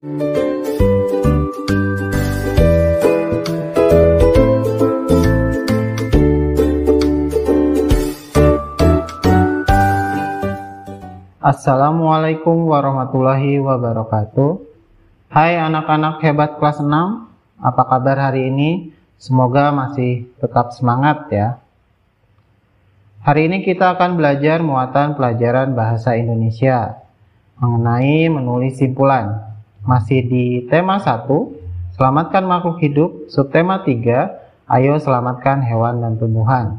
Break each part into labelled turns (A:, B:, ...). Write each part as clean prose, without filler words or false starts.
A: Assalamualaikum warahmatullahi wabarakatuh. Hai anak-anak hebat kelas 6, apa kabar hari ini? Semoga masih tetap semangat ya. Hari ini kita akan belajar muatan pelajaran bahasa Indonesia mengenai menulis simpulan. Masih di tema 1, selamatkan makhluk hidup, subtema 3, ayo selamatkan hewan dan tumbuhan.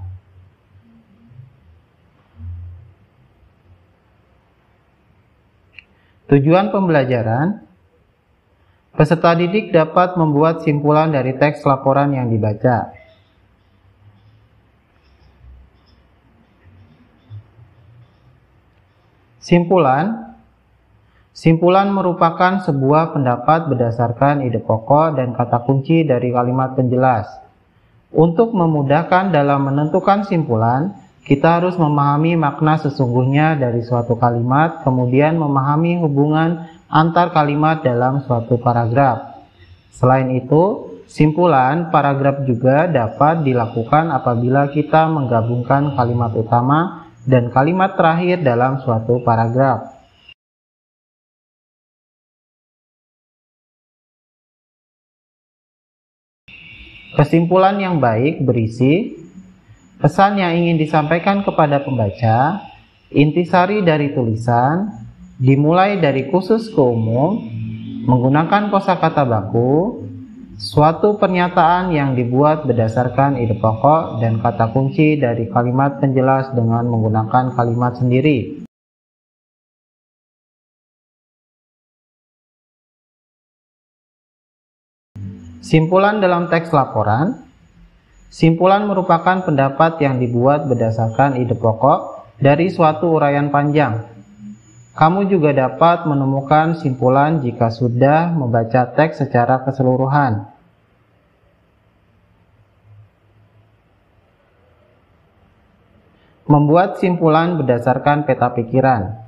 A: Tujuan pembelajaran, peserta didik dapat membuat simpulan dari teks laporan yang dibaca. Simpulan merupakan sebuah pendapat berdasarkan ide pokok dan kata kunci dari kalimat penjelas. Untuk memudahkan dalam menentukan simpulan, kita harus memahami makna sesungguhnya dari suatu kalimat, kemudian memahami hubungan antar kalimat dalam suatu paragraf. Selain itu, simpulan paragraf juga dapat dilakukan apabila kita menggabungkan kalimat utama dan kalimat terakhir dalam suatu paragraf. Kesimpulan yang baik berisi pesan yang ingin disampaikan kepada pembaca, intisari dari tulisan, dimulai dari khusus ke umum, menggunakan kosakata baku, suatu pernyataan yang dibuat berdasarkan ide pokok dan kata kunci dari kalimat penjelas dengan menggunakan kalimat sendiri. Simpulan dalam teks laporan. Simpulan merupakan pendapat yang dibuat berdasarkan ide pokok dari suatu uraian panjang. Kamu juga dapat menemukan simpulan jika sudah membaca teks secara keseluruhan. Membuat simpulan berdasarkan peta pikiran.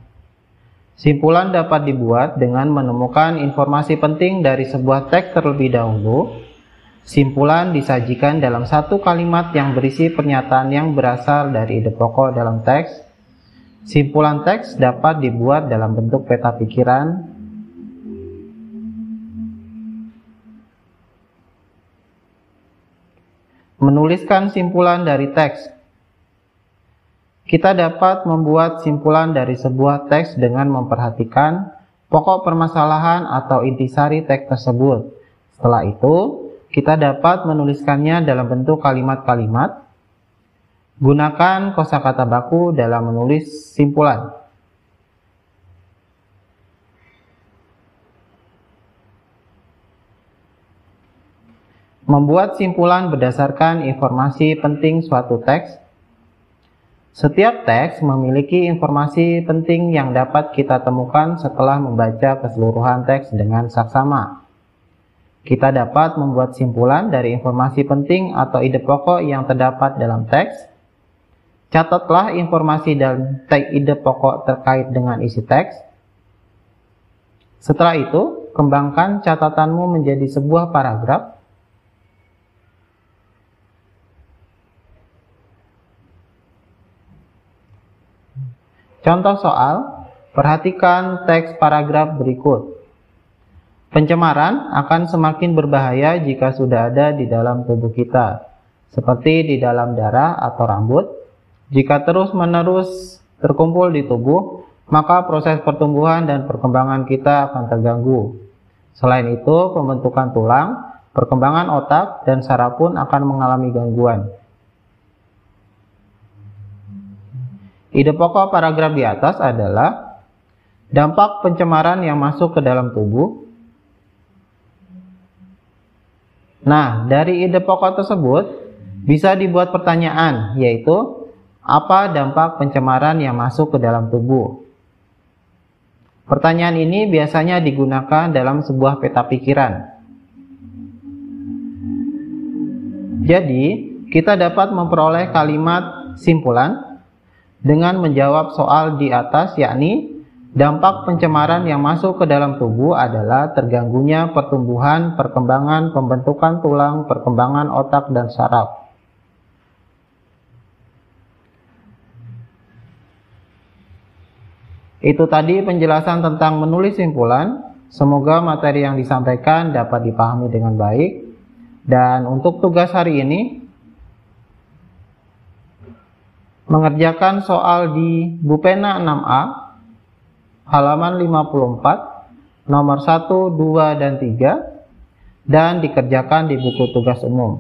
A: Simpulan dapat dibuat dengan menemukan informasi penting dari sebuah teks terlebih dahulu. Simpulan disajikan dalam satu kalimat yang berisi pernyataan yang berasal dari ide pokok dalam teks. Simpulan teks dapat dibuat dalam bentuk peta pikiran. Menuliskan simpulan dari teks. Kita dapat membuat simpulan dari sebuah teks dengan memperhatikan pokok permasalahan atau intisari teks tersebut. Setelah itu, kita dapat menuliskannya dalam bentuk kalimat-kalimat. Gunakan kosakata baku dalam menulis simpulan. Membuat simpulan berdasarkan informasi penting suatu teks. Setiap teks memiliki informasi penting yang dapat kita temukan setelah membaca keseluruhan teks dengan saksama. Kita dapat membuat simpulan dari informasi penting atau ide pokok yang terdapat dalam teks. Catatlah informasi dan ide pokok terkait dengan isi teks. Setelah itu, kembangkan catatanmu menjadi sebuah paragraf. Contoh soal, perhatikan teks paragraf berikut. Pencemaran akan semakin berbahaya jika sudah ada di dalam tubuh kita, seperti di dalam darah atau rambut. Jika terus-menerus terkumpul di tubuh, maka proses pertumbuhan dan perkembangan kita akan terganggu. Selain itu, pembentukan tulang, perkembangan otak, dan saraf pun akan mengalami gangguan. Ide pokok paragraf di atas adalah dampak pencemaran yang masuk ke dalam tubuh. Nah, dari ide pokok tersebut bisa dibuat pertanyaan, yaitu apa dampak pencemaran yang masuk ke dalam tubuh? Pertanyaan ini biasanya digunakan dalam sebuah peta pikiran. Jadi, kita dapat memperoleh kalimat simpulan dengan menjawab soal di atas, yakni Dampak pencemaran yang masuk ke dalam tubuh adalah terganggunya pertumbuhan, perkembangan, pembentukan tulang, perkembangan otak dan saraf. Itu tadi penjelasan tentang menulis simpulan. Semoga materi yang disampaikan dapat dipahami dengan baik. Dan untuk tugas hari ini, mengerjakan soal di Bupena 6A, halaman 54, nomor 1, 2, dan 3, dan dikerjakan di buku tugas umum.